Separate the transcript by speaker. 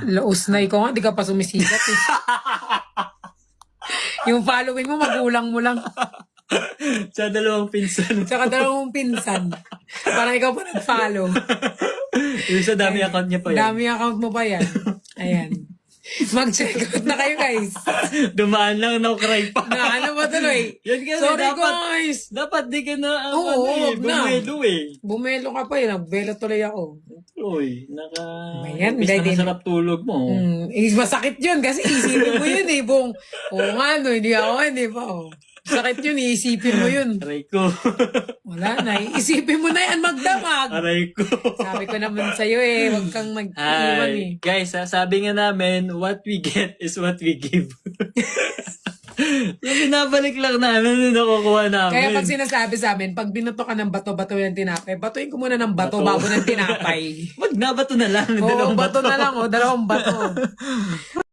Speaker 1: Lausnay ko nga, di ka pa sumisikat eh. Yung following mo, magulang mo lang.
Speaker 2: Sa dalawang pinsan.
Speaker 1: Tsaka dalawang pinsan. Parang ikaw pa nag-follow.
Speaker 2: Yung sa dami account niya pa yan.
Speaker 1: Dami account mo pa yan. Ayan. Mag-check out na kayo, guys.
Speaker 2: Dumaan lang, no-cry pa.
Speaker 1: Na ano ba tuloy?
Speaker 2: Yan kasi
Speaker 1: Sorry,
Speaker 2: dapat,
Speaker 1: guys.
Speaker 2: dapat di ka na,
Speaker 1: Oo, wag na.
Speaker 2: bumelo eh.
Speaker 1: Bumelo ka pa eh. Nagbelo tuloy ako.
Speaker 2: Uy,
Speaker 1: Ayan,
Speaker 2: imbis na
Speaker 1: hindi.
Speaker 2: masarap tulog mo.
Speaker 1: Masakit yun kasi isipin mo yun eh. Buong, oo nga no, hindi ako, hindi pa. Oh. Sakit yun, iisipin mo yun.
Speaker 2: Aray ko.
Speaker 1: Wala na, isipin mo na yan, magdamag.
Speaker 2: Aray ko.
Speaker 1: Sabi ko naman sa'yo eh, huwag kang mag-iwan eh.
Speaker 2: Hi. Guys, sabi nga namin, what we get is what we give. Yung binabalik lang namin yung nakukuha namin.
Speaker 1: Kaya pag sinasabi sa amin, pag binoto ka ng bato yung tinapay, batuin ko muna ng bato
Speaker 2: Bato.
Speaker 1: bago ng tinapay.
Speaker 2: Wag na, bato na lang.
Speaker 1: Oo,
Speaker 2: Dalawang
Speaker 1: bato na lang, dalawang bato.